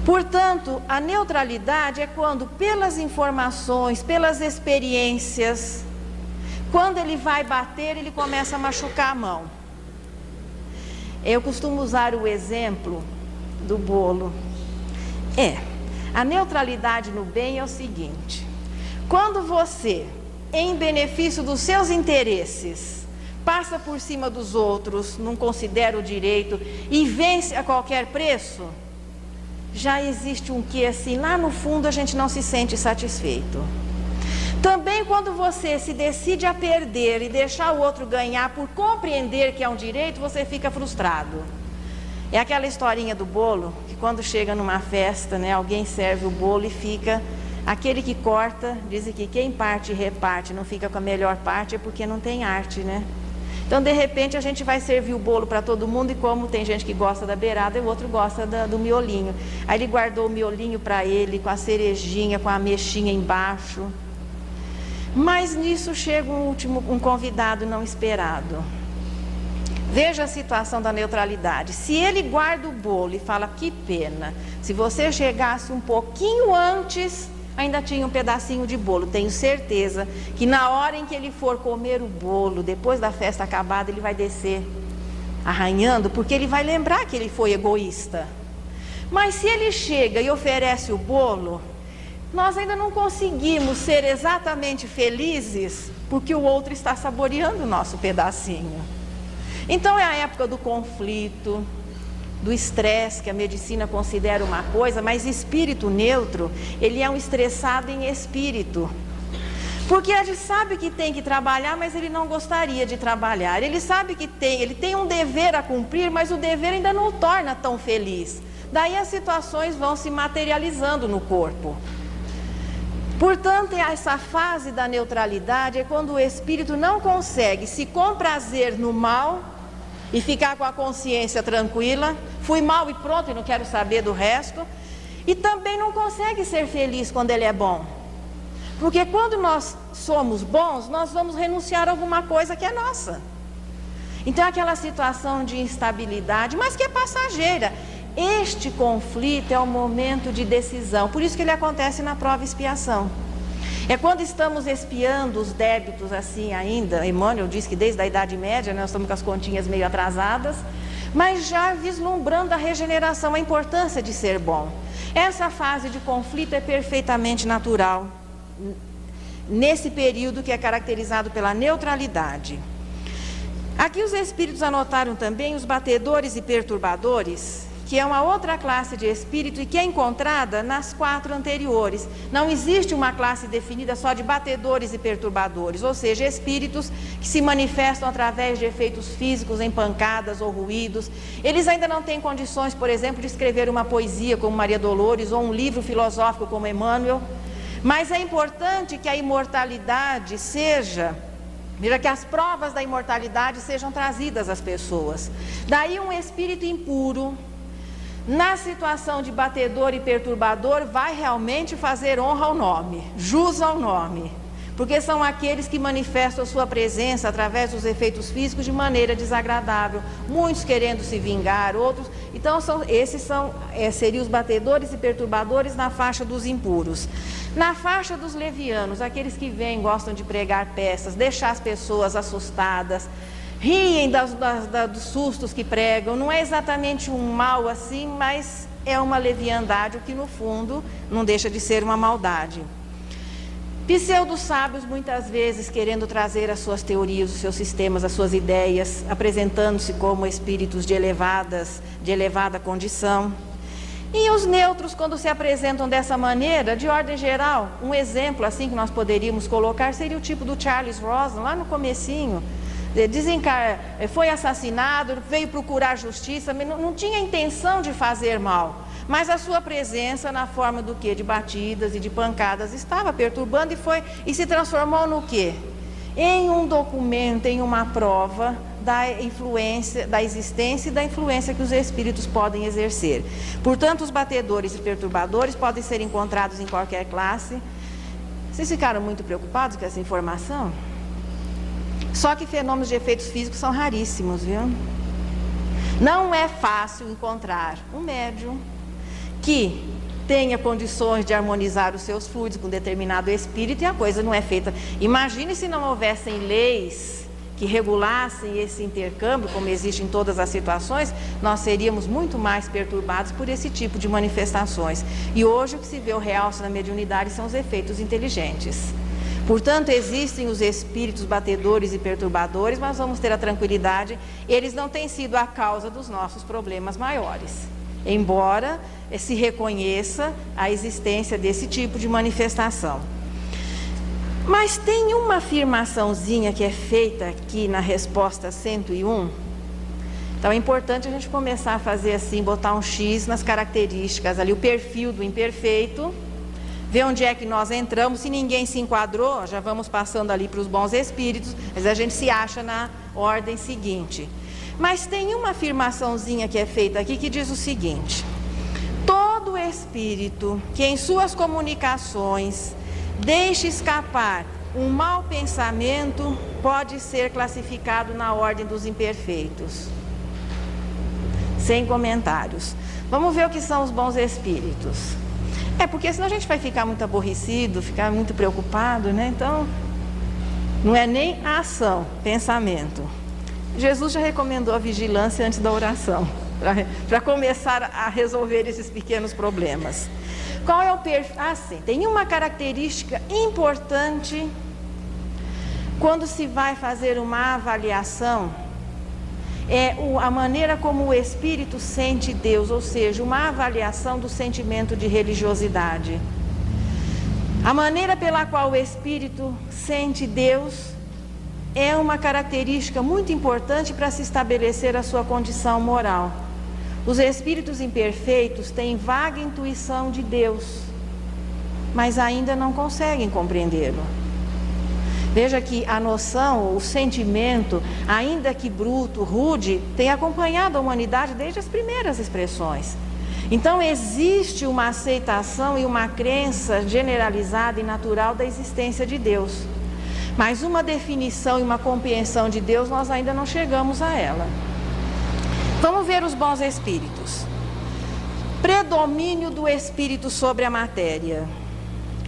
Portanto, a neutralidade é quando, pelas informações, pelas experiências, quando ele vai bater, ele começa a machucar a mão. Eu costumo usar o exemplo do bolo. A neutralidade no bem é o seguinte: quando você, em benefício dos seus interesses, passa por cima dos outros, não considera o direito e vence a qualquer preço, já existe um quê assim, lá no fundo a gente não se sente satisfeito. Também quando você se decide a perder e deixar o outro ganhar por compreender que é um direito, você fica frustrado. É aquela historinha do bolo, que quando chega numa festa, né, alguém serve o bolo e fica, aquele que corta, dizem que quem parte e reparte não fica com a melhor parte, é porque não tem arte, né? Então, de repente, a gente vai servir o bolo para todo mundo e como tem gente que gosta da beirada e o outro gosta do miolinho. Aí ele guardou o miolinho para ele, com a cerejinha, com a ameixinha embaixo. Mas nisso chega um convidado não esperado. Veja a situação da neutralidade. Se ele guarda o bolo e fala, que pena, se você chegasse um pouquinho antes, ainda tinha um pedacinho de bolo. Tenho certeza que na hora em que ele for comer o bolo, depois da festa acabada, ele vai descer arranhando, porque ele vai lembrar que ele foi egoísta. Mas se ele chega e oferece o bolo, nós ainda não conseguimos ser exatamente felizes, porque o outro está saboreando o nosso pedacinho. Então é a época do conflito, do estresse, que a medicina considera uma coisa, mas espírito neutro, ele é um estressado em espírito. Porque ele sabe que tem que trabalhar, mas ele não gostaria de trabalhar. Ele sabe que ele tem um dever a cumprir, mas o dever ainda não o torna tão feliz. Daí as situações vão se materializando no corpo. Portanto, essa fase da neutralidade é quando o espírito não consegue se comprazer no mal e ficar com a consciência tranquila, fui mal e pronto, e não quero saber do resto, e também não consegue ser feliz quando ele é bom, porque quando nós somos bons, nós vamos renunciar a alguma coisa que é nossa. Então é aquela situação de instabilidade, mas que é passageira. Este conflito é o momento de decisão, por isso que ele acontece na prova e expiação. É quando estamos expiando os débitos assim ainda. Emmanuel diz que desde a Idade Média, nós estamos com as continhas meio atrasadas, mas já vislumbrando a regeneração, a importância de ser bom. Essa fase de conflito é perfeitamente natural, nesse período que é caracterizado pela neutralidade. Aqui os espíritos anotaram também os batedores e perturbadores, que é uma outra classe de espírito e que é encontrada nas 4 anteriores. Não existe uma classe definida só de batedores e perturbadores, ou seja, espíritos que se manifestam através de efeitos físicos em pancadas ou ruídos. Eles ainda não têm condições, por exemplo, de escrever uma poesia como Maria Dolores ou um livro filosófico como Emmanuel, mas é importante que a imortalidade seja Veja que as provas da imortalidade sejam trazidas às pessoas. Daí um espírito impuro, na situação de batedor e perturbador, vai realmente fazer honra ao nome, jus ao nome. Porque são aqueles que manifestam a sua presença através dos efeitos físicos de maneira desagradável. Muitos querendo se vingar, outros... Então seriam os batedores e perturbadores na faixa dos impuros. Na faixa dos levianos, aqueles que vêm, gostam de pregar peças, deixar as pessoas assustadas, riem dos sustos que pregam. Não é exatamente um mal assim, mas é uma leviandade, o que no fundo não deixa de ser uma maldade. Pseudo-sábios, muitas vezes querendo trazer as suas teorias, os seus sistemas, as suas ideias, apresentando-se como espíritos de elevada condição. E os neutros, quando se apresentam dessa maneira, de ordem geral, um exemplo assim que nós poderíamos colocar seria o tipo do Charles Rosen, lá no comecinho. Foi assassinado, veio procurar justiça, mas não tinha intenção de fazer mal. Mas a sua presença na forma do quê? De batidas e de pancadas estava perturbando e se transformou no quê? Em um documento, em uma prova da influência, da existência e da influência que os espíritos podem exercer. Portanto, os batedores e perturbadores podem ser encontrados em qualquer classe. Vocês ficaram muito preocupados com essa informação? Só que fenômenos de efeitos físicos são raríssimos, viu? Não é fácil encontrar um médium que tenha condições de harmonizar os seus fluidos com determinado espírito e a coisa não é feita. Imagine se não houvessem leis que regulassem esse intercâmbio, como existe em todas as situações, nós seríamos muito mais perturbados por esse tipo de manifestações. E hoje o que se vê o realce na mediunidade são os efeitos inteligentes. Portanto, existem os espíritos batedores e perturbadores, mas vamos ter a tranquilidade, eles não têm sido a causa dos nossos problemas maiores. Embora se reconheça a existência desse tipo de manifestação. Mas tem uma afirmaçãozinha que é feita aqui na resposta 101. Então é importante a gente começar a fazer assim, botar um X nas características, ali o perfil do imperfeito, ver onde é que nós entramos. Se ninguém se enquadrou, já vamos passando ali para os bons espíritos, mas a gente se acha na ordem seguinte. Mas tem uma afirmaçãozinha que é feita aqui que diz o seguinte: todo espírito que em suas comunicações deixe escapar um mau pensamento pode ser classificado na ordem dos imperfeitos. Sem comentários. Vamos ver o que são os bons espíritos. Porque senão a gente vai ficar muito aborrecido, ficar muito preocupado, né? Então, não é nem a ação, pensamento. Jesus já recomendou a vigilância antes da oração, para começar a resolver esses pequenos problemas. Qual é o perfil? Sim, tem uma característica importante quando se vai fazer uma avaliação, é a maneira como o espírito sente Deus, ou seja, uma avaliação do sentimento de religiosidade. A maneira pela qual o espírito sente Deus é uma característica muito importante para se estabelecer a sua condição moral. Os espíritos imperfeitos têm vaga intuição de Deus, mas ainda não conseguem compreendê-lo. Veja que a noção, o sentimento, ainda que bruto, rude, tem acompanhado a humanidade desde as primeiras expressões. Então existe uma aceitação e uma crença generalizada e natural da existência de Deus. Mas uma definição e uma compreensão de Deus nós ainda não chegamos a ela. Vamos ver os bons espíritos. Predomínio do espírito sobre a matéria.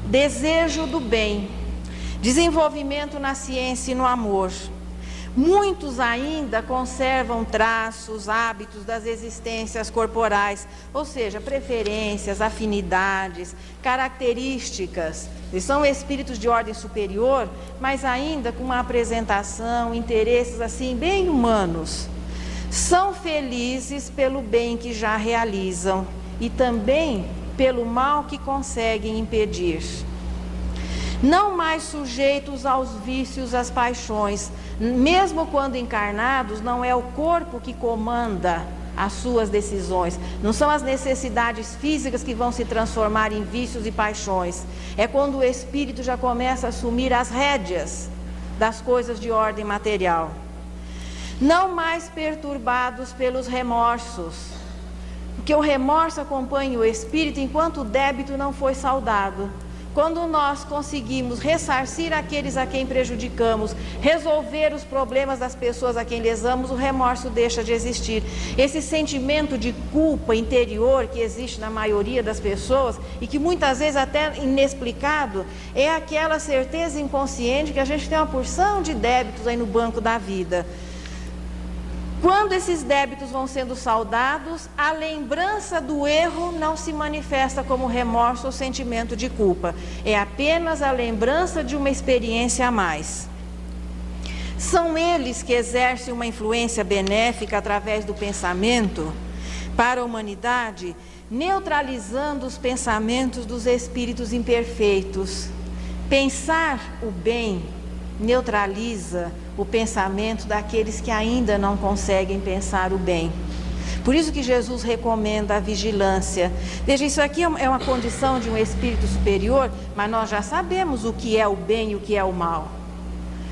Desejo do bem. Desenvolvimento na ciência e no amor. Muitos ainda conservam traços, hábitos das existências corporais, ou seja, preferências, afinidades, características. Eles são espíritos de ordem superior, mas ainda com uma apresentação, interesses assim bem humanos. São felizes pelo bem que já realizam e também pelo mal que conseguem impedir. Não mais sujeitos aos vícios, às paixões. Mesmo quando encarnados, não é o corpo que comanda as suas decisões. Não são as necessidades físicas que vão se transformar em vícios e paixões. É quando o espírito já começa a assumir as rédeas das coisas de ordem material. Não mais perturbados pelos remorsos, porque o remorso acompanha o espírito enquanto o débito não foi saldado. Quando nós conseguimos ressarcir aqueles a quem prejudicamos, resolver os problemas das pessoas a quem lesamos, o remorso deixa de existir. Esse sentimento de culpa interior que existe na maioria das pessoas e que muitas vezes até inexplicado, é aquela certeza inconsciente que a gente tem uma porção de débitos aí no banco da vida. Quando esses débitos vão sendo saldados, a lembrança do erro não se manifesta como remorso ou sentimento de culpa. É apenas a lembrança de uma experiência a mais. São eles que exercem uma influência benéfica através do pensamento para a humanidade, neutralizando os pensamentos dos espíritos imperfeitos. Pensar o bem neutraliza o pensamento daqueles que ainda não conseguem pensar o bem. Por isso que Jesus recomenda a vigilância. Veja, isso aqui é uma condição de um espírito superior, mas nós já sabemos o que é o bem e o que é o mal.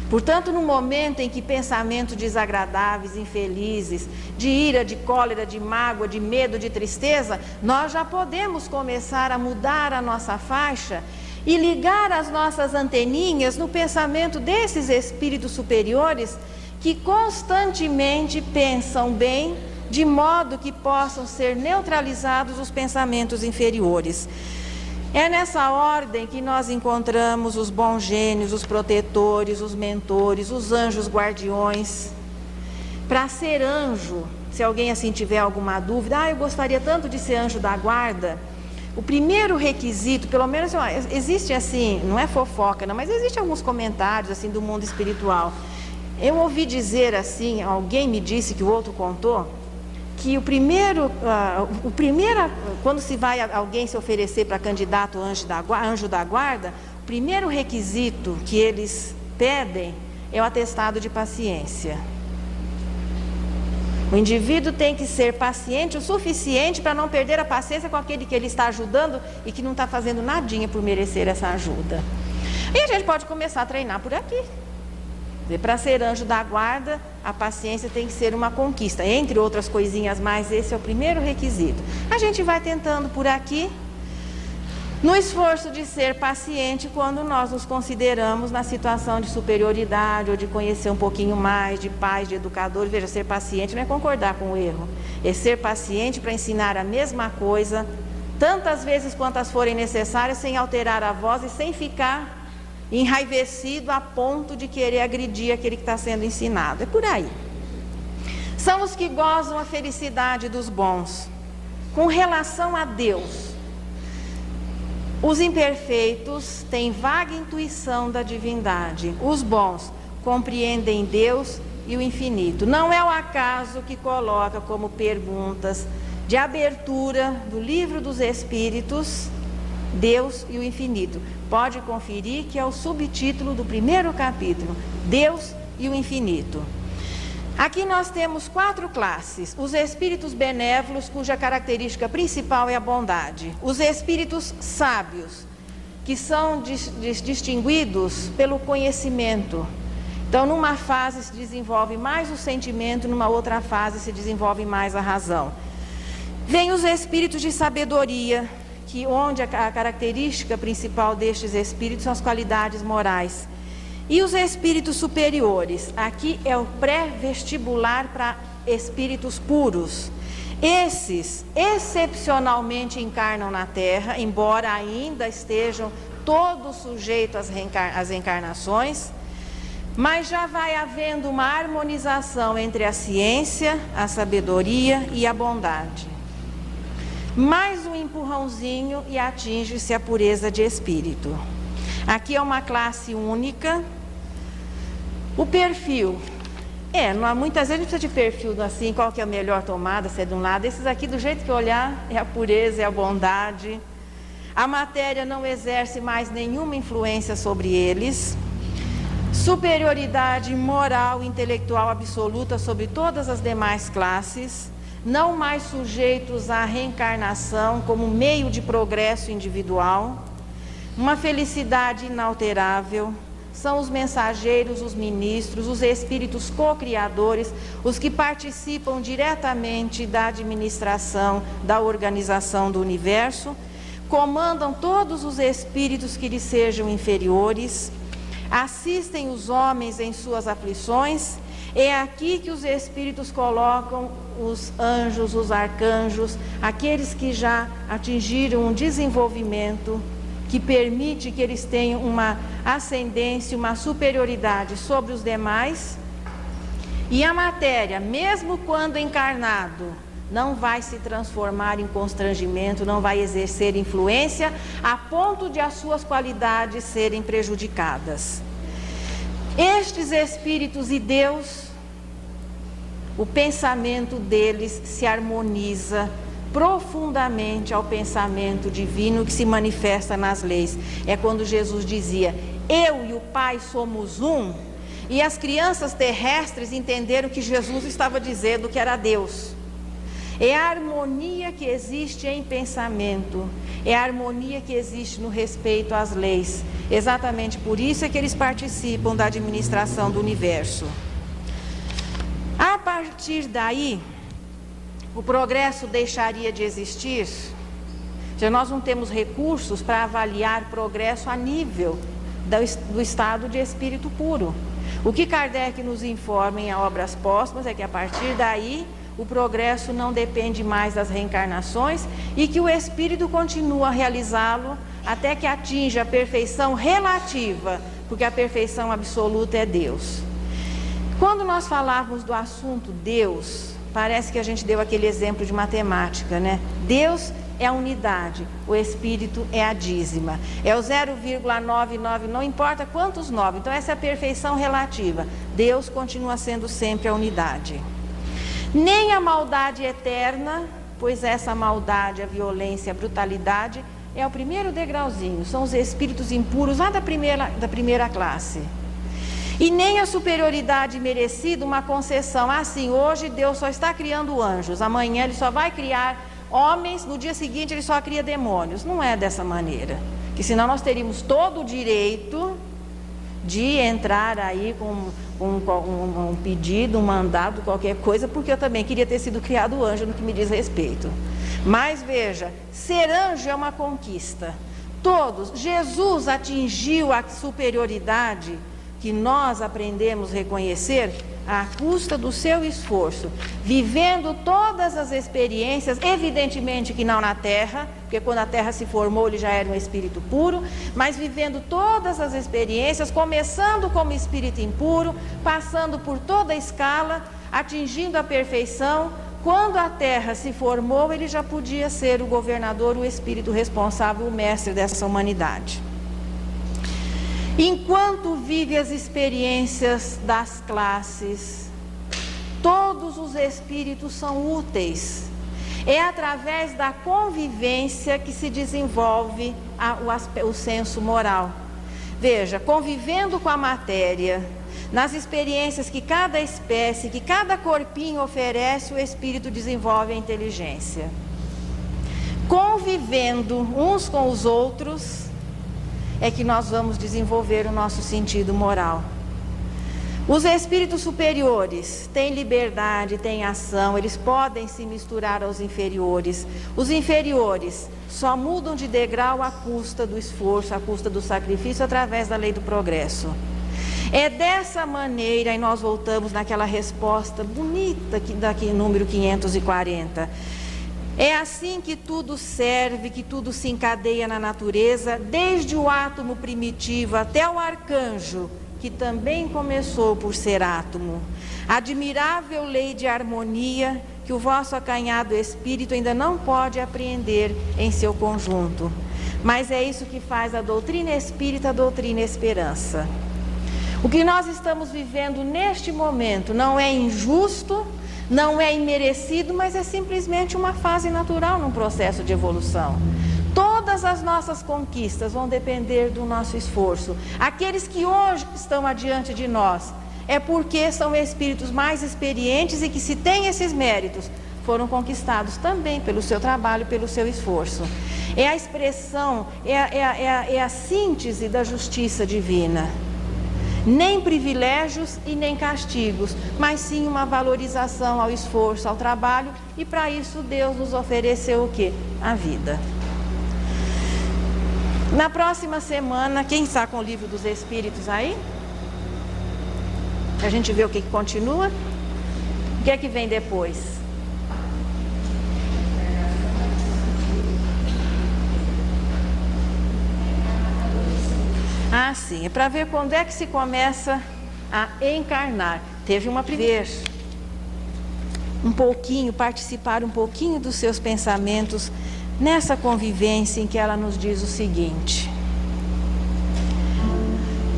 Portanto, no momento em que pensamentos desagradáveis, infelizes, de ira, de cólera, de mágoa, de medo, de tristeza, nós já podemos começar a mudar a nossa faixa e ligar as nossas anteninhas no pensamento desses espíritos superiores que constantemente pensam bem, de modo que possam ser neutralizados os pensamentos inferiores. É nessa ordem que nós encontramos os bons gênios, os protetores, os mentores, os anjos guardiões. Para ser anjo, se alguém assim tiver alguma dúvida, eu gostaria tanto de ser anjo da guarda. O primeiro requisito, pelo menos existe assim, não é fofoca, não, mas existe alguns comentários assim do mundo espiritual. Eu ouvi dizer assim, alguém me disse que o outro contou, que quando se vai alguém se oferecer para candidato anjo da guarda, o primeiro requisito que eles pedem é o atestado de paciência. O indivíduo tem que ser paciente o suficiente para não perder a paciência com aquele que ele está ajudando e que não está fazendo nadinha por merecer essa ajuda. E a gente pode começar a treinar por aqui. Para ser anjo da guarda, a paciência tem que ser uma conquista. Entre outras coisinhas mais, esse é o primeiro requisito. A gente vai tentando por aqui, no esforço de ser paciente quando nós nos consideramos na situação de superioridade ou de conhecer um pouquinho mais, de pais, de educadores. Veja, ser paciente não é concordar com o erro, é ser paciente para ensinar a mesma coisa, tantas vezes quantas forem necessárias, sem alterar a voz e sem ficar enraivecido a ponto de querer agredir aquele que está sendo ensinado. É por aí. São os que gozam a felicidade dos bons. Com relação a Deus, os imperfeitos têm vaga intuição da divindade. Os bons compreendem Deus e o infinito. Não é o acaso que coloca como perguntas de abertura do Livro dos Espíritos, Deus e o infinito. Pode conferir que é o subtítulo do primeiro capítulo, Deus e o infinito. Aqui nós temos 4 classes: os espíritos benévolos, cuja característica principal é a bondade; os espíritos sábios, que são distinguidos pelo conhecimento. Então, numa fase se desenvolve mais o sentimento, numa outra fase se desenvolve mais a razão. Vem os espíritos de sabedoria, onde a característica principal destes espíritos são as qualidades morais. E os espíritos superiores, aqui é o pré-vestibular para espíritos puros. Esses excepcionalmente encarnam na Terra, embora ainda estejam todos sujeitos às encarnações, mas já vai havendo uma harmonização entre a ciência, a sabedoria e a bondade. Mais um empurrãozinho e atinge-se a pureza de espírito. Aqui é uma classe única. O perfil, muitas vezes a gente precisa de perfil assim, qual que é a melhor tomada, se é de um lado. Esses aqui, do jeito que olhar, é a pureza, é a bondade. A matéria não exerce mais nenhuma influência sobre eles. Superioridade moral e intelectual absoluta sobre todas as demais classes. Não mais sujeitos à reencarnação como meio de progresso individual. Uma felicidade inalterável, são os mensageiros, os ministros, os espíritos co-criadores, os que participam diretamente da administração, da organização do universo, comandam todos os espíritos que lhes sejam inferiores, assistem os homens em suas aflições. É aqui que os espíritos colocam os anjos, os arcanjos, aqueles que já atingiram um desenvolvimento que permite que eles tenham uma ascendência, uma superioridade sobre os demais. E a matéria, mesmo quando encarnado, não vai se transformar em constrangimento, não vai exercer influência a ponto de as suas qualidades serem prejudicadas. Estes espíritos e Deus, o pensamento deles se harmoniza profundamente ao pensamento divino que se manifesta nas leis. É quando Jesus dizia: eu e o Pai somos um, e as crianças terrestres entenderam que Jesus estava dizendo que era Deus. É a harmonia que existe em pensamento, é a harmonia que existe no respeito às leis. Exatamente por isso é que eles participam da administração do universo. A partir daí, o progresso deixaria de existir. Já nós não temos recursos para avaliar progresso a nível do estado de espírito puro. O que Kardec nos informa em Obras Póstumas é que a partir daí o progresso não depende mais das reencarnações e que o espírito continua a realizá-lo até que atinja a perfeição relativa, porque a perfeição absoluta é Deus. Quando nós falávamos do assunto Deus, parece que a gente deu aquele exemplo de matemática, né? Deus é a unidade, o espírito é a dízima, é o 0,99, não importa quantos 9, então essa é a perfeição relativa. Deus continua sendo sempre a unidade. Nem a maldade eterna, pois essa maldade, a violência, a brutalidade é o primeiro degrauzinho, são os espíritos impuros lá da primeira classe. E nem a superioridade merecida, uma concessão, assim, hoje Deus só está criando anjos, amanhã Ele só vai criar homens, no dia seguinte Ele só cria demônios. Não é dessa maneira, que senão nós teríamos todo o direito de entrar aí com um pedido, um mandado, qualquer coisa, porque eu também queria ter sido criado anjo no que me diz respeito. Mas veja, ser anjo é uma conquista. Jesus atingiu a superioridade que nós aprendemos a reconhecer à custa do seu esforço, vivendo todas as experiências, evidentemente que não na Terra, porque quando a Terra se formou ele já era um espírito puro, mas vivendo todas as experiências, começando como espírito impuro, passando por toda a escala, atingindo a perfeição. Quando a Terra se formou, ele já podia ser o governador, o espírito responsável, o mestre dessa humanidade. Enquanto vive as experiências das classes, todos os espíritos são úteis. É através da convivência que se desenvolve o senso moral. Veja, convivendo com a matéria, nas experiências que cada espécie, que cada corpinho oferece, o espírito desenvolve a inteligência. Convivendo uns com os outros, é que nós vamos desenvolver o nosso sentido moral. Os espíritos superiores têm liberdade, têm ação, eles podem se misturar aos inferiores. Os inferiores só mudam de degrau à custa do esforço, à custa do sacrifício, através da lei do progresso. É dessa maneira, e nós voltamos naquela resposta bonita daqui número 540. É assim que tudo serve, que tudo se encadeia na natureza, desde o átomo primitivo até o arcanjo, que também começou por ser átomo. Admirável lei de harmonia que o vosso acanhado espírito ainda não pode apreender em seu conjunto. Mas é isso que faz a doutrina espírita, a doutrina esperança. O que nós estamos vivendo neste momento não é injusto, não é imerecido, mas é simplesmente uma fase natural num processo de evolução. Todas as nossas conquistas vão depender do nosso esforço. Aqueles que hoje estão adiante de nós, é porque são espíritos mais experientes e que, se têm esses méritos, foram conquistados também pelo seu trabalho, pelo seu esforço. É a expressão, é a síntese da justiça divina. nem privilégios e nem castigos, mas sim uma valorização ao esforço, ao trabalho, e para isso Deus nos ofereceu o quê? A vida. Na próxima semana, quem está com o Livro dos Espíritos aí? A gente vê o que continua. O que é que vem depois? Ah, sim, é para ver quando é que se começa a encarnar. Teve uma primeira. Participar um pouquinho dos seus pensamentos nessa convivência em que ela nos diz o seguinte: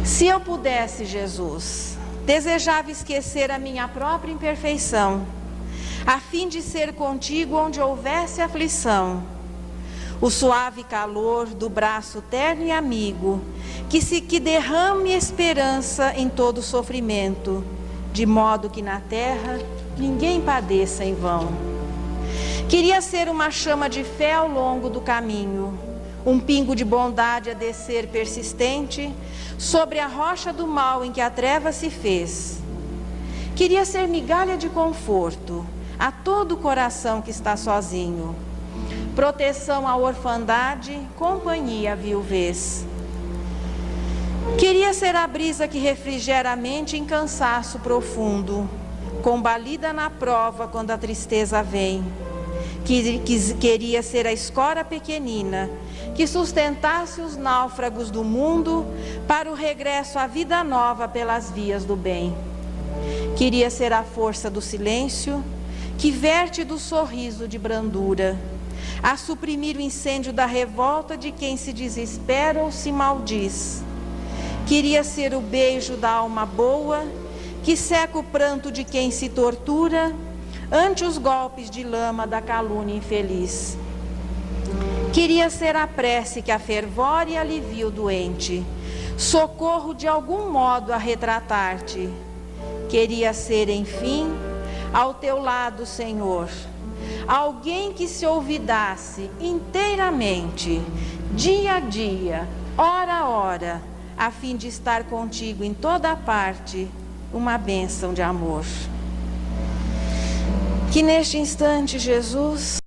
se eu pudesse, Jesus, desejava esquecer a minha própria imperfeição, a fim de ser contigo onde houvesse aflição, o suave calor do braço terno e amigo, que derrame esperança em todo sofrimento, de modo que na terra ninguém padeça em vão. Queria ser uma chama de fé ao longo do caminho, um pingo de bondade a descer persistente sobre a rocha do mal em que a treva se fez. Queria ser migalha de conforto a todo o coração que está sozinho, proteção à orfandade, companhia à viuvez. Queria ser a brisa que refrigera a mente em cansaço profundo, combalida na prova quando a tristeza vem. Queria ser a escora pequenina que sustentasse os náufragos do mundo para o regresso à vida nova pelas vias do bem. Queria ser a força do silêncio que verte do sorriso de brandura, a suprimir o incêndio da revolta de quem se desespera ou se maldiz. Queria ser o beijo da alma boa que seca o pranto de quem se tortura ante os golpes de lama da calúnia infeliz. Queria ser a prece que afervora e alivia o doente, socorro de algum modo a retratar-te. Queria ser, enfim, ao teu lado, Senhor, alguém que se olvidasse inteiramente, dia a dia, hora a hora, a fim de estar contigo em toda parte, uma bênção de amor. Que neste instante, Jesus,